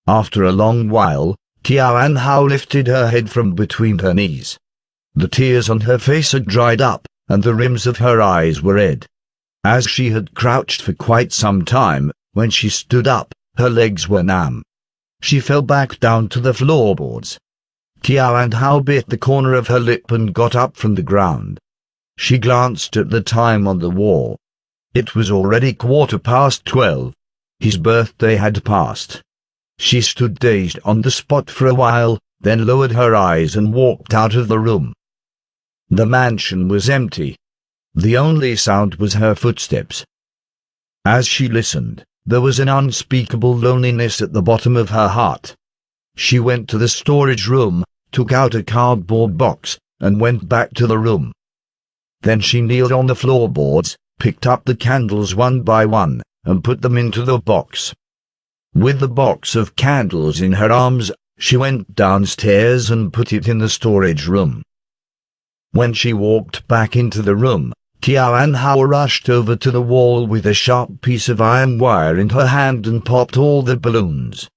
After a long while, Tian Hao lifted her head from between her knees. The tears on her face had dried up, and the rims of her eyes were red. As she had crouched for quite some time, when she stood up, her legs were numb. She fell back down to the floorboards. Tian Hao bit the corner of her lip and got up from the ground. She glanced at the time on the wall. It was already 12:15. His birthday had passed. She stood dazed on the spot for a while, then lowered her eyes and walked out of the room. The mansion was empty. The only sound was her footsteps. As she listened, there was an unspeakable loneliness at the bottom of her heart. She went to the storage room, took out a cardboard box, and went back to the room. Then she kneeled on the floorboards, picked up the candles one by one, and put them into the box. With the box of candles in her arms, she went downstairs and put it in the storage room. When she walked back into the room, Tian Hao rushed over to the wall with a sharp piece of iron wire in her hand and popped all the balloons.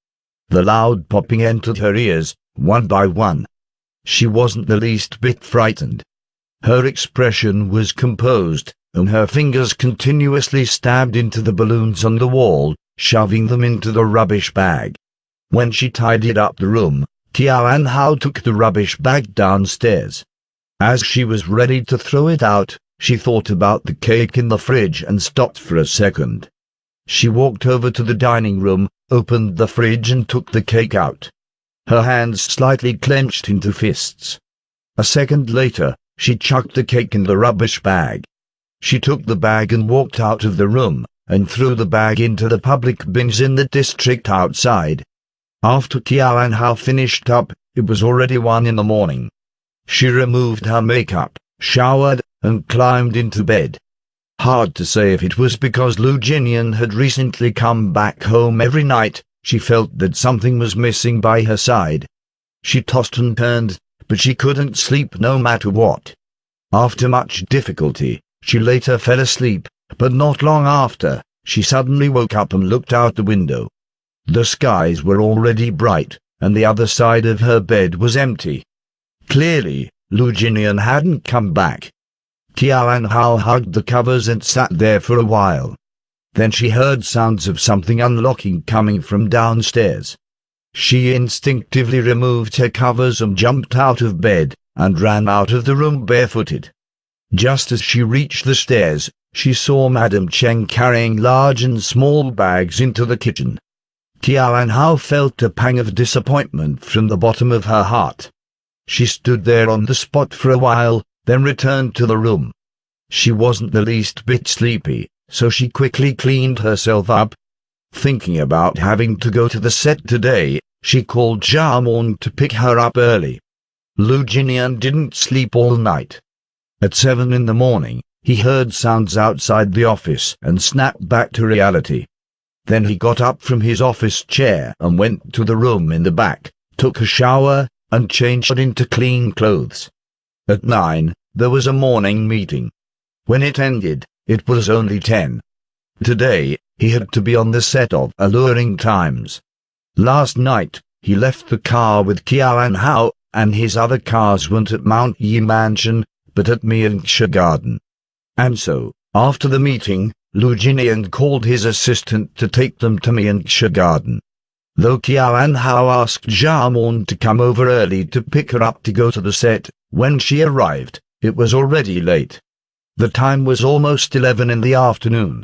The loud popping entered her ears, one by one. She wasn't the least bit frightened. Her expression was composed, and her fingers continuously stabbed into the balloons on the wall, shoving them into the rubbish bag. When she tidied up the room, Tian Hao took the rubbish bag downstairs. As she was ready to throw it out, she thought about the cake in the fridge and stopped for a second. She walked over to the dining room, opened the fridge and took the cake out. Her hands slightly clenched into fists. A second later, she chucked the cake in the rubbish bag. She took the bag and walked out of the room, and threw the bag into the public bins in the district outside. After Tian Hao finished up, it was already 1 in the morning. She removed her makeup, showered, and climbed into bed. Hard to say if it was because Lu Jinian had recently come back home every night. She felt that something was missing by her side. She tossed and turned, but she couldn't sleep no matter what. After much difficulty, she later fell asleep, but not long after, she suddenly woke up and looked out the window. The skies were already bright, and the other side of her bed was empty. Clearly, Lu Jinian hadn't come back. Tian Hao hugged the covers and sat there for a while. Then she heard sounds of something unlocking coming from downstairs. She instinctively removed her covers and jumped out of bed, and ran out of the room barefooted. Just as she reached the stairs, she saw Madame Cheng carrying large and small bags into the kitchen. Tian Hao felt a pang of disappointment from the bottom of her heart. She stood there on the spot for a while, then returned to the room. She wasn't the least bit sleepy, so she quickly cleaned herself up. Thinking about having to go to the set today, she called Jamon to pick her up early. Lu Jinian didn't sleep all night. At 7 in the morning, he heard sounds outside the office and snapped back to reality. Then he got up from his office chair and went to the room in the back, took a shower, and changed into clean clothes. At 9, there was a morning meeting. When it ended, it was only 10. Today, he had to be on the set of Alluring Times. Last night, he left the car with Tian Hao, and his other cars weren't at Mount Yi Mansion, but at Mianxia Garden. And so, after the meeting, Lu Jinian called his assistant to take them to Mianxia Garden. Though Tian Hao asked Jamon to come over early to pick her up to go to the set, when she arrived, it was already late. The time was almost 11 in the afternoon,